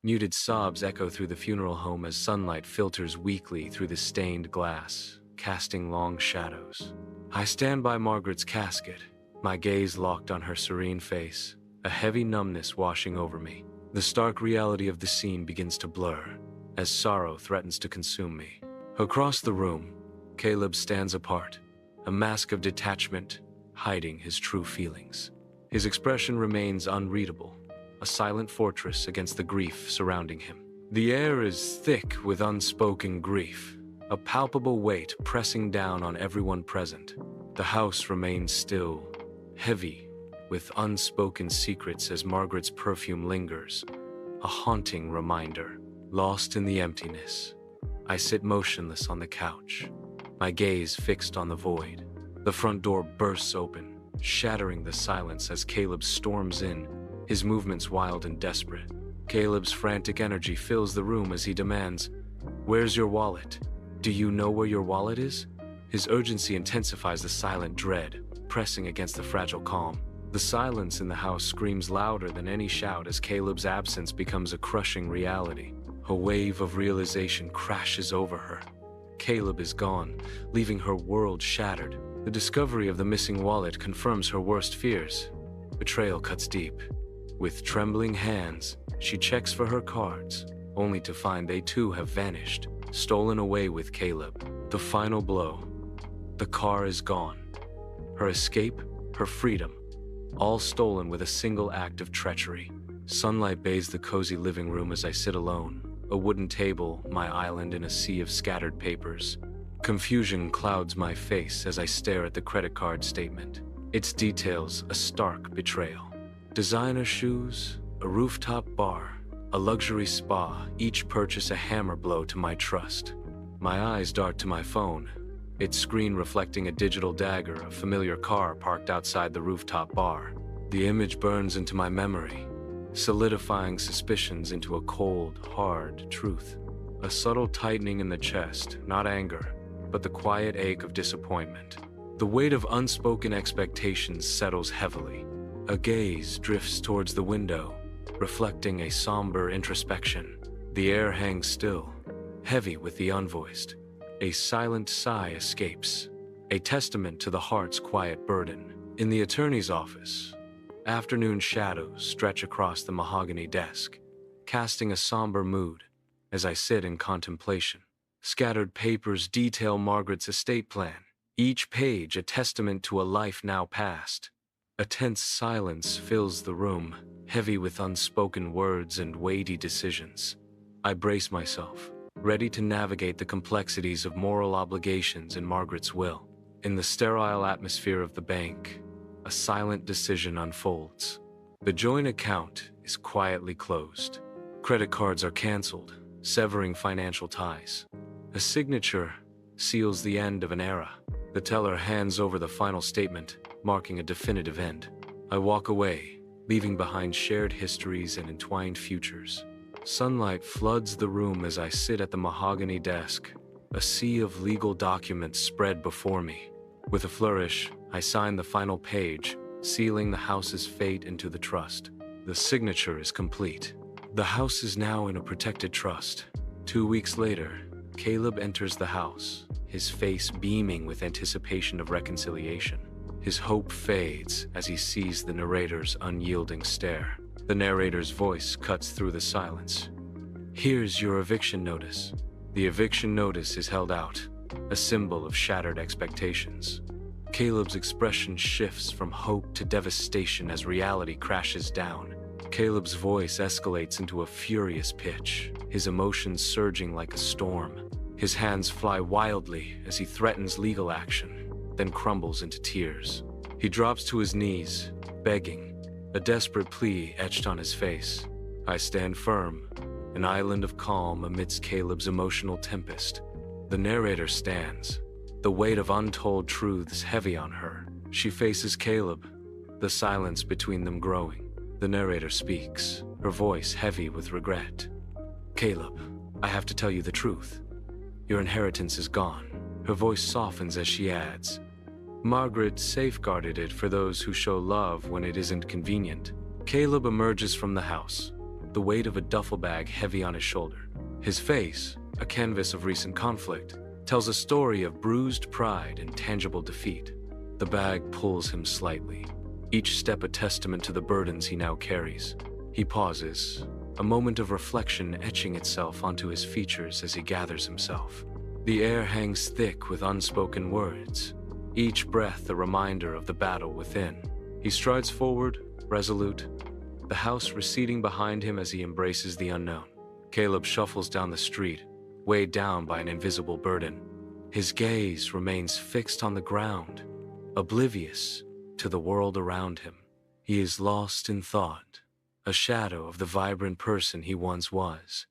Muted sobs echo through the funeral home as sunlight filters weakly through the stained glass, casting long shadows. I stand by Margaret's casket, my gaze locked on her serene face, a heavy numbness washing over me. The stark reality of the scene begins to blur, as sorrow threatens to consume me. Across the room, Caleb stands apart, a mask of detachment, hiding his true feelings. His expression remains unreadable, a silent fortress against the grief surrounding him. The air is thick with unspoken grief, a palpable weight pressing down on everyone present. The house remains still, heavy with unspoken secrets as Margaret's perfume lingers, a haunting reminder. Lost in the emptiness, I sit motionless on the couch, my gaze fixed on the void. The front door bursts open, shattering the silence as Caleb storms in, his movements wild and desperate. Caleb's frantic energy fills the room as he demands, "Where's your wallet? Do you know where your wallet is?" His urgency intensifies the silent dread, pressing against the fragile calm. The silence in the house screams louder than any shout as Caleb's absence becomes a crushing reality. A wave of realization crashes over her. Caleb is gone, leaving her world shattered. The discovery of the missing wallet confirms her worst fears. Betrayal cuts deep. With trembling hands, she checks for her cards, only to find they too have vanished, stolen away with Caleb. The final blow. The car is gone. Her escape, her freedom, all stolen with a single act of treachery. Sunlight bathes the cozy living room as I sit alone, a wooden table, my island in a sea of scattered papers. Confusion clouds my face as I stare at the credit card statement. Its details a stark betrayal. Designer shoes, a rooftop bar, a luxury spa, each purchase a hammer blow to my trust. My eyes dart to my phone, its screen reflecting a digital dagger, a familiar car parked outside the rooftop bar. The image burns into my memory, solidifying suspicions into a cold, hard truth. A subtle tightening in the chest, not anger, but the quiet ache of disappointment. The weight of unspoken expectations settles heavily. A gaze drifts towards the window, reflecting a somber introspection. The air hangs still, heavy with the unvoiced. A silent sigh escapes, a testament to the heart's quiet burden. In the attorney's office, afternoon shadows stretch across the mahogany desk, casting a somber mood as I sit in contemplation. Scattered papers detail Margaret's estate plan, each page a testament to a life now past. A tense silence fills the room, heavy with unspoken words and weighty decisions. I brace myself, ready to navigate the complexities of moral obligations in Margaret's will. In the sterile atmosphere of the bank, a silent decision unfolds. The joint account is quietly closed. Credit cards are canceled, severing financial ties. A signature seals the end of an era. The teller hands over the final statement, marking a definitive end. I walk away, leaving behind shared histories and entwined futures. Sunlight floods the room as I sit at the mahogany desk, a sea of legal documents spread before me. With a flourish, I sign the final page, sealing the house's fate into the trust. The signature is complete. The house is now in a protected trust. 2 weeks later, Caleb enters the house, his face beaming with anticipation of reconciliation. His hope fades as he sees the narrator's unyielding stare. The narrator's voice cuts through the silence. "Here's your eviction notice." The eviction notice is held out, a symbol of shattered expectations. Caleb's expression shifts from hope to devastation as reality crashes down. Caleb's voice escalates into a furious pitch, his emotions surging like a storm. His hands fly wildly as he threatens legal action, then crumbles into tears. He drops to his knees, begging, a desperate plea etched on his face. I stand firm, an island of calm amidst Caleb's emotional tempest. The narrator stands, the weight of untold truths heavy on her. She faces Caleb, the silence between them growing. The narrator speaks, her voice heavy with regret. "Caleb, I have to tell you the truth. Your inheritance is gone." Her voice softens as she adds, "Margaret safeguarded it for those who show love when it isn't convenient." Caleb emerges from the house, the weight of a duffel bag heavy on his shoulder. His face, a canvas of recent conflict, tells a story of bruised pride and tangible defeat. The bag pulls him slightly, each step a testament to the burdens he now carries. He pauses, a moment of reflection etching itself onto his features as he gathers himself. The air hangs thick with unspoken words, each breath a reminder of the battle within. He strides forward, resolute, the house receding behind him as he embraces the unknown. Caleb shuffles down the street, weighed down by an invisible burden. His gaze remains fixed on the ground, oblivious to the world around him. He is lost in thought, a shadow of the vibrant person he once was.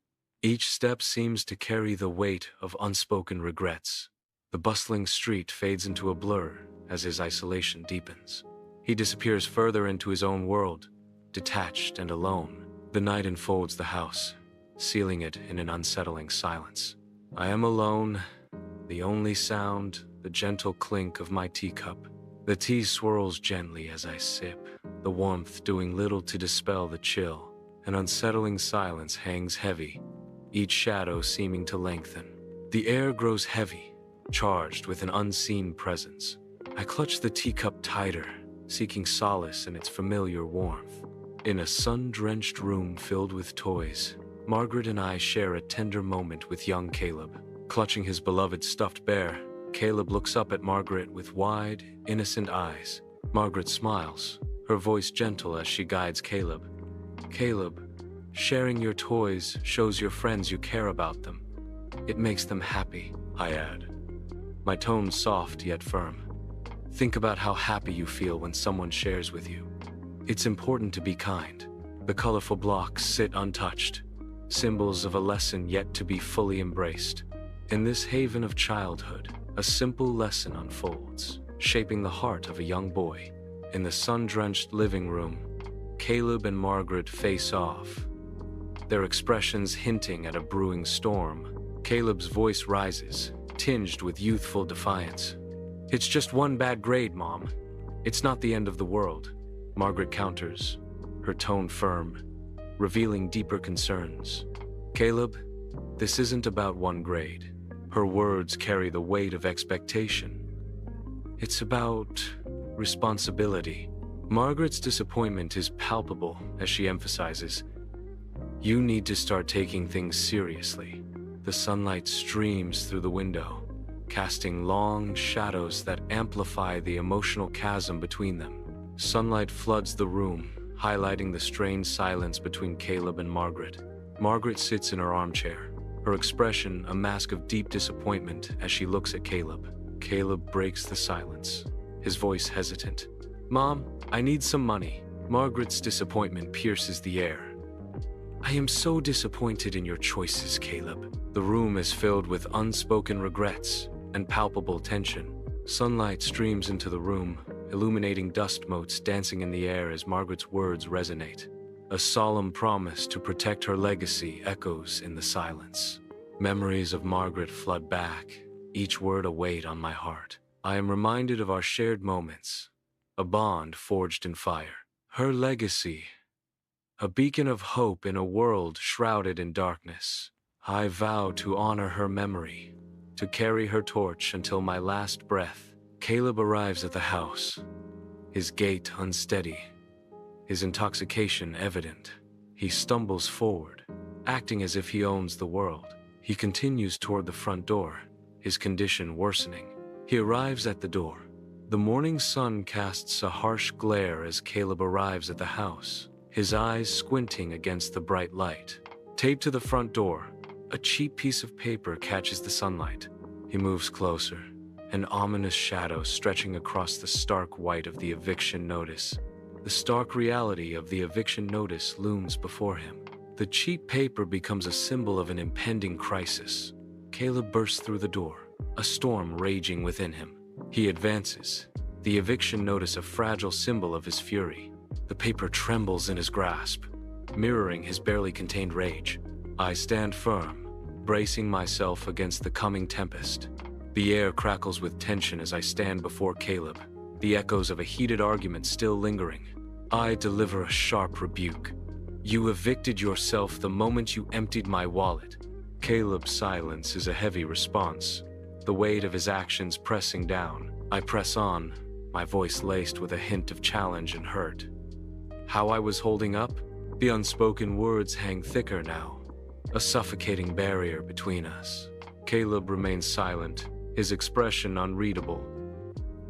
Each step seems to carry the weight of unspoken regrets. The bustling street fades into a blur as his isolation deepens. He disappears further into his own world, detached and alone. The night enfolds the house, sealing it in an unsettling silence. I am alone, the only sound, the gentle clink of my teacup. The tea swirls gently as I sip, the warmth doing little to dispel the chill. An unsettling silence hangs heavy, each shadow seeming to lengthen. The air grows heavy, charged with an unseen presence. I clutch the teacup tighter, seeking solace in its familiar warmth. In a sun-drenched room filled with toys, Margaret and I share a tender moment with young Caleb. Clutching his beloved stuffed bear, Caleb looks up at Margaret with wide, innocent eyes. Margaret smiles, her voice gentle as she guides Caleb. Caleb, sharing your toys shows your friends you care about them. It makes them happy, I add, my tone soft yet firm. Think about how happy you feel when someone shares with you. It's important to be kind. The colorful blocks sit untouched, symbols of a lesson yet to be fully embraced. In this haven of childhood, a simple lesson unfolds, shaping the heart of a young boy. In the sun-drenched living room, Caleb and Margaret face off, their expressions hinting at a brewing storm. Caleb's voice rises, tinged with youthful defiance. It's just one bad grade, Mom. It's not the end of the world. Margaret counters, her tone firm, revealing deeper concerns. Caleb, this isn't about one grade. Her words carry the weight of expectation. It's about responsibility. Margaret's disappointment is palpable as she emphasizes, you need to start taking things seriously. The sunlight streams through the window, casting long shadows that amplify the emotional chasm between them. Sunlight floods the room, highlighting the strained silence between Caleb and Margaret. Margaret sits in her armchair, her expression a mask of deep disappointment as she looks at Caleb. Caleb breaks the silence, his voice hesitant. Mom, I need some money. Margaret's disappointment pierces the air. I am so disappointed in your choices, Caleb. The room is filled with unspoken regrets and palpable tension. Sunlight streams into the room, illuminating dust motes dancing in the air as Margaret's words resonate. A solemn promise to protect her legacy echoes in the silence. Memories of Margaret flood back, each word a weight on my heart. I am reminded of our shared moments, a bond forged in fire. Her legacy, a beacon of hope in a world shrouded in darkness. I vow to honor her memory, to carry her torch until my last breath. Caleb arrives at the house, his gait unsteady, his intoxication evident. He stumbles forward, acting as if he owns the world. He continues toward the front door, his condition worsening. He arrives at the door. The morning sun casts a harsh glare as Caleb arrives at the house, his eyes squinting against the bright light. Taped to the front door, a cheap piece of paper catches the sunlight. He moves closer, an ominous shadow stretching across the stark white of the eviction notice. The stark reality of the eviction notice looms before him. The cheap paper becomes a symbol of an impending crisis. Caleb bursts through the door, a storm raging within him. He advances, the eviction notice a fragile symbol of his fury. The paper trembles in his grasp, mirroring his barely contained rage. I stand firm, bracing myself against the coming tempest. The air crackles with tension as I stand before Caleb, the echoes of a heated argument still lingering. I deliver a sharp rebuke. You evicted yourself the moment you emptied my wallet. Caleb's silence is a heavy response, the weight of his actions pressing down. I press on, my voice laced with a hint of challenge and hurt. How I was holding up? The unspoken words hang thicker now, a suffocating barrier between us. Caleb remains silent, his expression unreadable,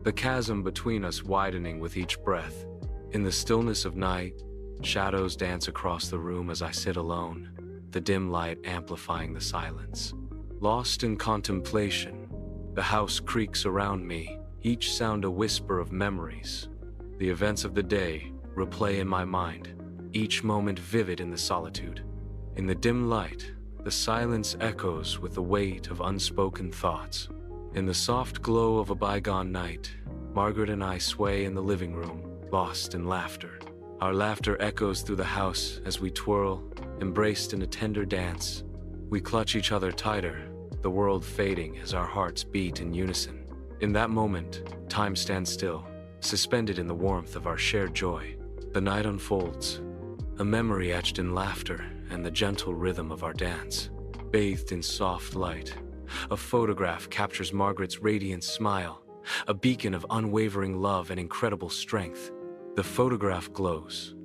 the chasm between us widening with each breath. In the stillness of night, shadows dance across the room as I sit alone, the dim light amplifying the silence. Lost in contemplation, the house creaks around me, each sound a whisper of memories. The events of the day replay in my mind, each moment vivid in the solitude. In the dim light, the silence echoes with the weight of unspoken thoughts. In the soft glow of a bygone night, Margaret and I sway in the living room, lost in laughter. Our laughter echoes through the house as we twirl, embraced in a tender dance. We clutch each other tighter, the world fading as our hearts beat in unison. In that moment, time stands still, suspended in the warmth of our shared joy. The night unfolds, a memory etched in laughter and the gentle rhythm of our dance. Bathed in soft light, a photograph captures Margaret's radiant smile, a beacon of unwavering love and incredible strength. The photograph glows,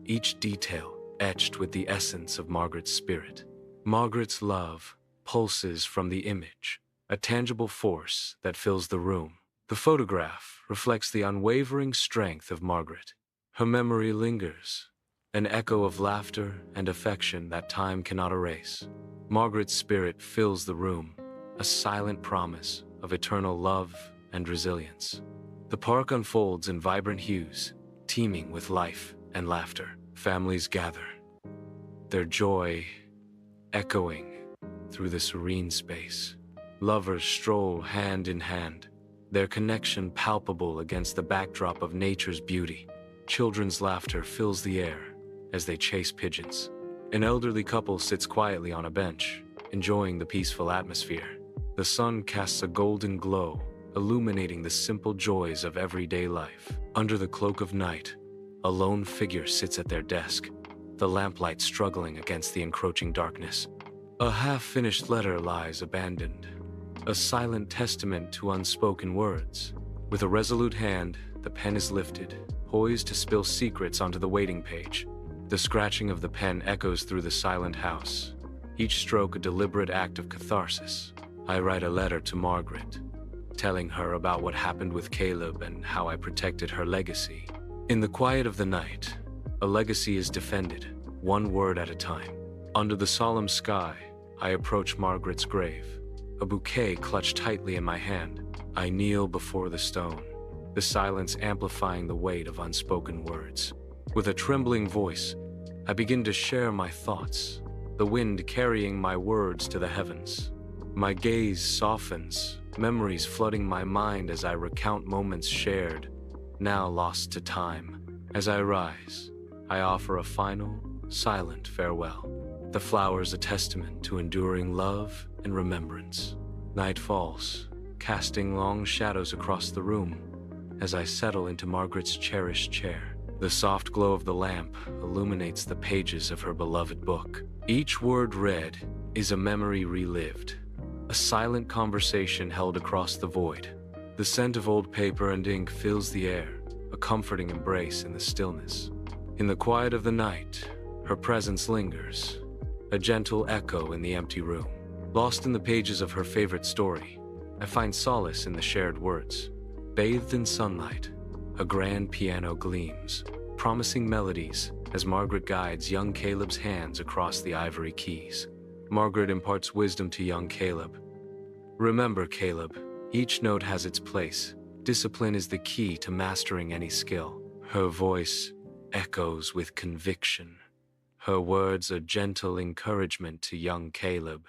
each detail etched with the essence of Margaret's spirit. Margaret's love pulses from the image, a tangible force that fills the room. The photograph reflects the unwavering strength of Margaret. Her memory lingers, an echo of laughter and affection that time cannot erase. Margaret's spirit fills the room, a silent promise of eternal love and resilience. The park unfolds in vibrant hues, teeming with life and laughter. Families gather, their joy echoing through the serene space. Lovers stroll hand in hand, their connection palpable against the backdrop of nature's beauty. Children's laughter fills the air as they chase pigeons. An elderly couple sits quietly on a bench, enjoying the peaceful atmosphere. The sun casts a golden glow, illuminating the simple joys of everyday life. Under the cloak of night, a lone figure sits at their desk, the lamplight struggling against the encroaching darkness. A half-finished letter lies abandoned, a silent testament to unspoken words. With a resolute hand, the pen is lifted, poised to spill secrets onto the waiting page. The scratching of the pen echoes through the silent house, each stroke a deliberate act of catharsis. I write a letter to Margaret, telling her about what happened with Caleb and how I protected her legacy. In the quiet of the night, a legacy is defended, one word at a time. Under the solemn sky, I approach Margaret's grave, a bouquet clutched tightly in my hand. I kneel before the stone, the silence amplifying the weight of unspoken words. With a trembling voice, I begin to share my thoughts, the wind carrying my words to the heavens. My gaze softens, memories flooding my mind as I recount moments shared, now lost to time. As I rise, I offer a final, silent farewell. The flowers a testament to enduring love and remembrance. Night falls, casting long shadows across the room as I settle into Margaret's cherished chair. The soft glow of the lamp illuminates the pages of her beloved book. Each word read is a memory relived, a silent conversation held across the void. The scent of old paper and ink fills the air, a comforting embrace in the stillness. In the quiet of the night, her presence lingers, a gentle echo in the empty room. Lost in the pages of her favorite story, I find solace in the shared words. Bathed in sunlight, a grand piano gleams, promising melodies as Margaret guides young Caleb's hands across the ivory keys. Margaret imparts wisdom to young Caleb. Remember, Caleb, each note has its place. Discipline is the key to mastering any skill. Her voice echoes with conviction. Her words a gentle encouragement to young Caleb.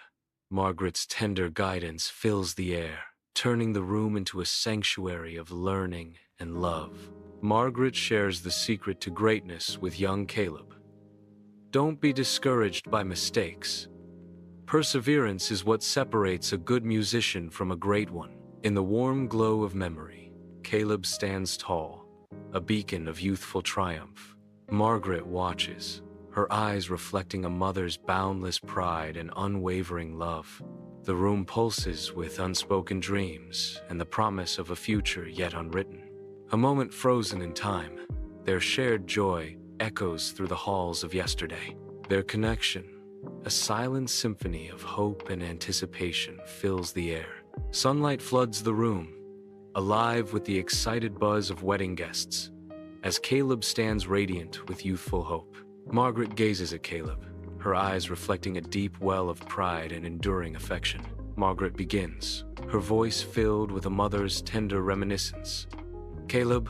Margaret's tender guidance fills the air, turning the room into a sanctuary of learning and love. Margaret shares the secret to greatness with young Caleb. Don't be discouraged by mistakes. Perseverance is what separates a good musician from a great one. In the warm glow of memory, Caleb stands tall, a beacon of youthful triumph. Margaret watches, her eyes reflecting a mother's boundless pride and unwavering love. The room pulses with unspoken dreams and the promise of a future yet unwritten. A moment frozen in time, their shared joy echoes through the halls of yesterday. Their connection, a silent symphony of hope and anticipation, fills the air. Sunlight floods the room, alive with the excited buzz of wedding guests, as Caleb stands radiant with youthful hope. Margaret gazes at Caleb, her eyes reflecting a deep well of pride and enduring affection. Margaret begins, her voice filled with a mother's tender reminiscence. "Caleb,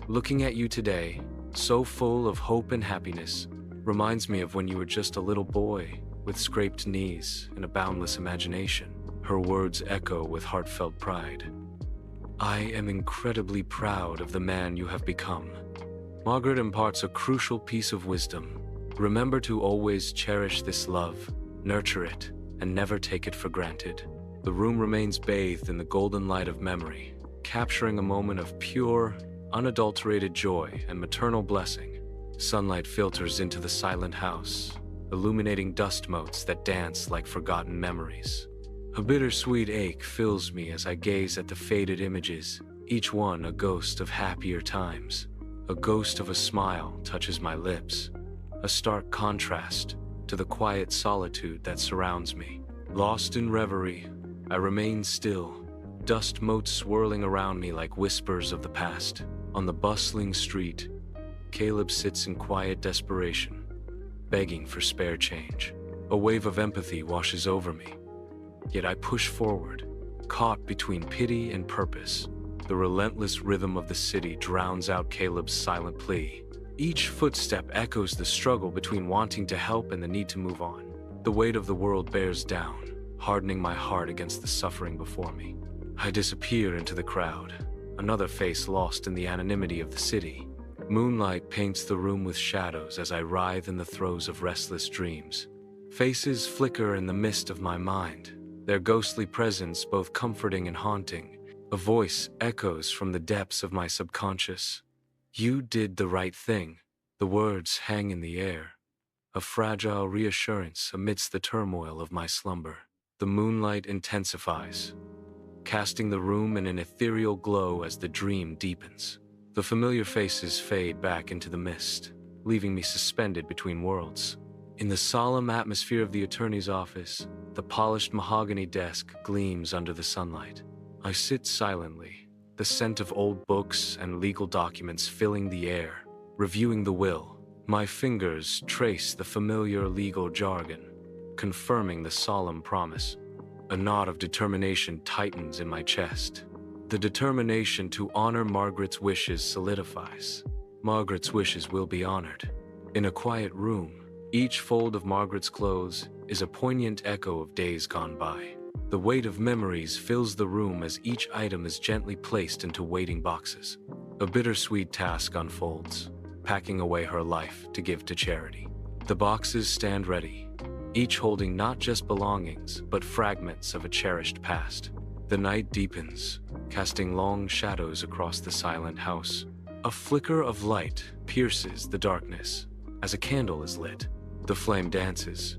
looking at you today, so full of hope and happiness, reminds me of when you were just a little boy with scraped knees and a boundless imagination." Her words echo with heartfelt pride. "I am incredibly proud of the man you have become." Margaret imparts a crucial piece of wisdom. Remember to always cherish this love, nurture it, and never take it for granted. The room remains bathed in the golden light of memory, capturing a moment of pure, unadulterated joy and maternal blessing. Sunlight filters into the silent house, illuminating dust motes that dance like forgotten memories. A bittersweet ache fills me as I gaze at the faded images, each one a ghost of happier times. A ghost of a smile touches my lips, a stark contrast to the quiet solitude that surrounds me. Lost in reverie, I remain still, dust motes swirling around me like whispers of the past. On the bustling street, Caleb sits in quiet desperation, begging for spare change. A wave of empathy washes over me, yet I push forward, caught between pity and purpose. The relentless rhythm of the city drowns out Caleb's silent plea. Each footstep echoes the struggle between wanting to help and the need to move on. The weight of the world bears down, hardening my heart against the suffering before me. I disappear into the crowd, another face lost in the anonymity of the city. Moonlight paints the room with shadows as I writhe in the throes of restless dreams. Faces flicker in the mist of my mind, their ghostly presence both comforting and haunting. A voice echoes from the depths of my subconscious. "You did the right thing." The words hang in the air, a fragile reassurance amidst the turmoil of my slumber. The moonlight intensifies, casting the room in an ethereal glow as the dream deepens. The familiar faces fade back into the mist, leaving me suspended between worlds. In the solemn atmosphere of the attorney's office, the polished mahogany desk gleams under the sunlight. I sit silently, the scent of old books and legal documents filling the air. Reviewing the will, my fingers trace the familiar legal jargon, confirming the solemn promise. A knot of determination tightens in my chest. The determination to honor Margaret's wishes solidifies. Margaret's wishes will be honored. In a quiet room, each fold of Margaret's clothes is a poignant echo of days gone by. The weight of memories fills the room as each item is gently placed into waiting boxes. A bittersweet task unfolds, packing away her life to give to charity. The boxes stand ready, each holding not just belongings, but fragments of a cherished past. The night deepens, casting long shadows across the silent house. A flicker of light pierces the darkness as a candle is lit. The flame dances,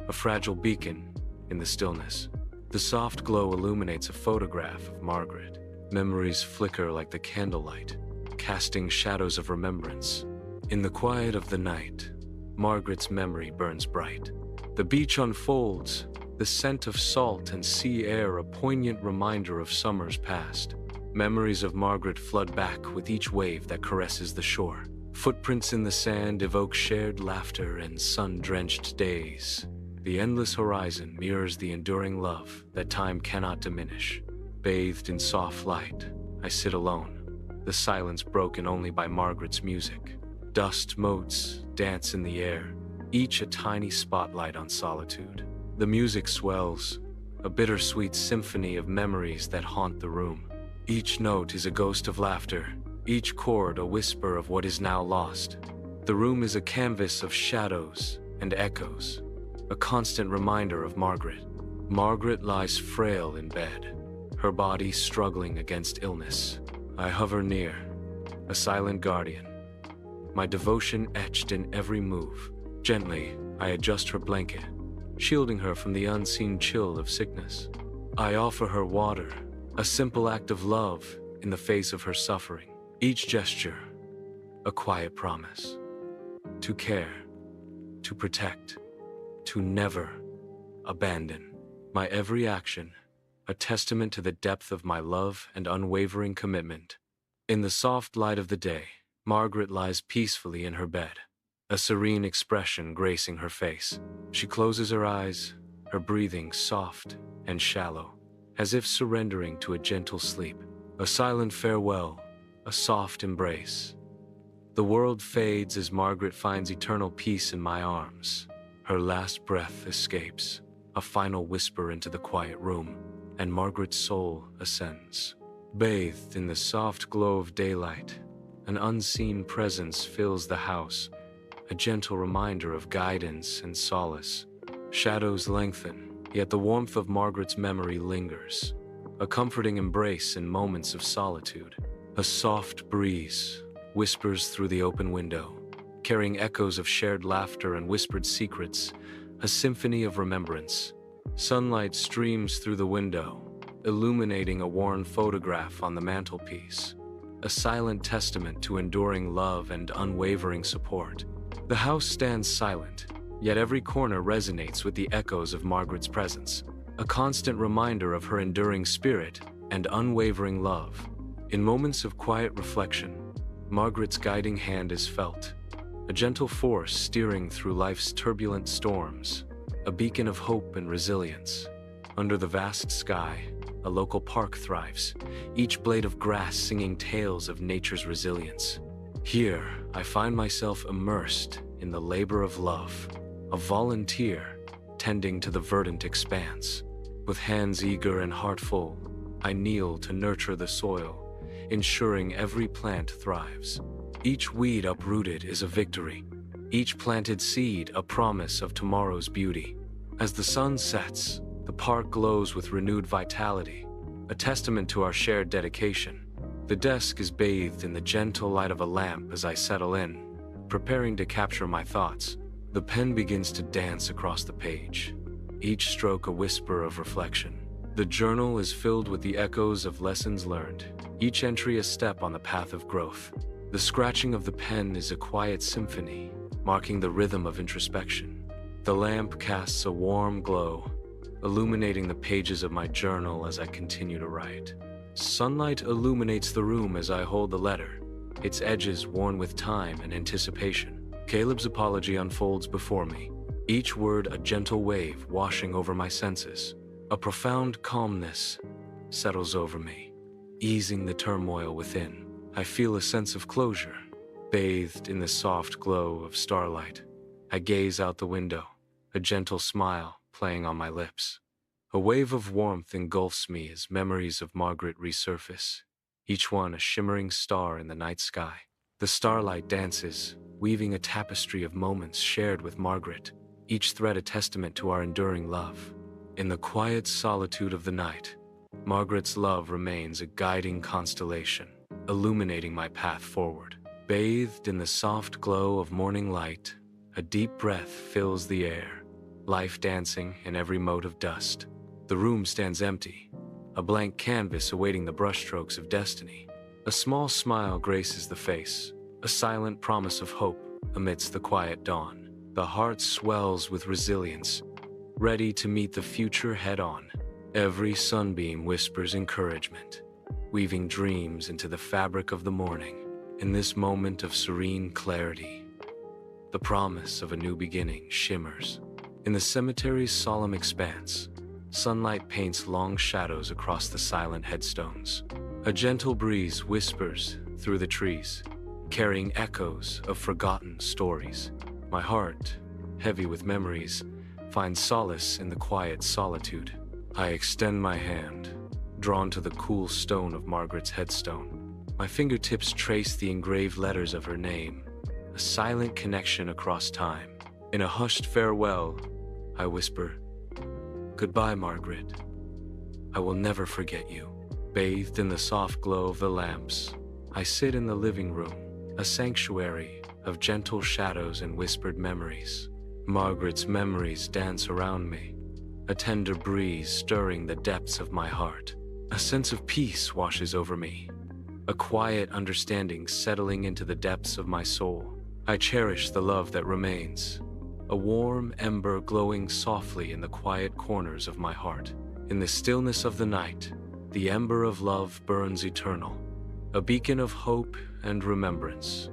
a fragile beacon in the stillness. The soft glow illuminates a photograph of Margaret. Memories flicker like the candlelight, casting shadows of remembrance. In the quiet of the night, Margaret's memory burns bright. The beach unfolds, the scent of salt and sea air a poignant reminder of summers past. Memories of Margaret flood back with each wave that caresses the shore. Footprints in the sand evoke shared laughter and sun-drenched days. The endless horizon mirrors the enduring love that time cannot diminish. Bathed in soft light, I sit alone, the silence broken only by Margaret's music. Dust motes dance in the air, each a tiny spotlight on solitude. The music swells, a bittersweet symphony of memories that haunt the room. Each note is a ghost of laughter, each chord a whisper of what is now lost. The room is a canvas of shadows and echoes, a constant reminder of Margaret. Margaret lies frail in bed, her body struggling against illness. I hover near, a silent guardian, my devotion etched in every move. Gently, I adjust her blanket, shielding her from the unseen chill of sickness. I offer her water, a simple act of love in the face of her suffering. Each gesture, a quiet promise. To care, to protect, to never abandon. My every action, a testament to the depth of my love and unwavering commitment. In the soft light of the day, Margaret lies peacefully in her bed, a serene expression gracing her face. She closes her eyes, her breathing soft and shallow, as if surrendering to a gentle sleep. A silent farewell, a soft embrace. The world fades as Margaret finds eternal peace in my arms. Her last breath escapes, a final whisper into the quiet room, and Margaret's soul ascends. Bathed in the soft glow of daylight, an unseen presence fills the house, a gentle reminder of guidance and solace. Shadows lengthen, yet the warmth of Margaret's memory lingers, a comforting embrace in moments of solitude. A soft breeze whispers through the open window, carrying echoes of shared laughter and whispered secrets, a symphony of remembrance. Sunlight streams through the window, illuminating a worn photograph on the mantelpiece, a silent testament to enduring love and unwavering support. The house stands silent, yet every corner resonates with the echoes of Margaret's presence, a constant reminder of her enduring spirit and unwavering love. In moments of quiet reflection, Margaret's guiding hand is felt, a gentle force steering through life's turbulent storms, a beacon of hope and resilience. Under the vast sky, a local park thrives, each blade of grass singing tales of nature's resilience. Here, I find myself immersed in the labor of love, a volunteer tending to the verdant expanse. With hands eager and heart full, I kneel to nurture the soil, ensuring every plant thrives. Each weed uprooted is a victory, each planted seed a promise of tomorrow's beauty. As the sun sets, the park glows with renewed vitality, a testament to our shared dedication. The desk is bathed in the gentle light of a lamp as I settle in, preparing to capture my thoughts. The pen begins to dance across the page, each stroke a whisper of reflection. The journal is filled with the echoes of lessons learned, each entry a step on the path of growth. The scratching of the pen is a quiet symphony, marking the rhythm of introspection. The lamp casts a warm glow, illuminating the pages of my journal as I continue to write. Sunlight illuminates the room as I hold the letter, its edges worn with time and anticipation. Caleb's apology unfolds before me, each word a gentle wave washing over my senses. A profound calmness settles over me, easing the turmoil within. I feel a sense of closure, bathed in the soft glow of starlight. I gaze out the window, a gentle smile playing on my lips. A wave of warmth engulfs me as memories of Margaret resurface, each one a shimmering star in the night sky. The starlight dances, weaving a tapestry of moments shared with Margaret, each thread a testament to our enduring love. In the quiet solitude of the night, Margaret's love remains a guiding constellation, illuminating my path forward. Bathed in the soft glow of morning light, a deep breath fills the air, life dancing in every mote of dust. The room stands empty, a blank canvas awaiting the brushstrokes of destiny. A small smile graces the face, a silent promise of hope amidst the quiet dawn. The heart swells with resilience, ready to meet the future head-on. Every sunbeam whispers encouragement, weaving dreams into the fabric of the morning. In this moment of serene clarity, the promise of a new beginning shimmers. In the cemetery's solemn expanse, sunlight paints long shadows across the silent headstones. A gentle breeze whispers through the trees, carrying echoes of forgotten stories. My heart, heavy with memories, finds solace in the quiet solitude. I extend my hand, drawn to the cool stone of Margaret's headstone. My fingertips trace the engraved letters of her name, a silent connection across time. In a hushed farewell, I whisper, "Goodbye, Margaret. I will never forget you." Bathed in the soft glow of the lamps, I sit in the living room, a sanctuary of gentle shadows and whispered memories. Margaret's memories dance around me, a tender breeze stirring the depths of my heart. A sense of peace washes over me, a quiet understanding settling into the depths of my soul. I cherish the love that remains, a warm ember glowing softly in the quiet corners of my heart. In the stillness of the night, the ember of love burns eternal, a beacon of hope and remembrance.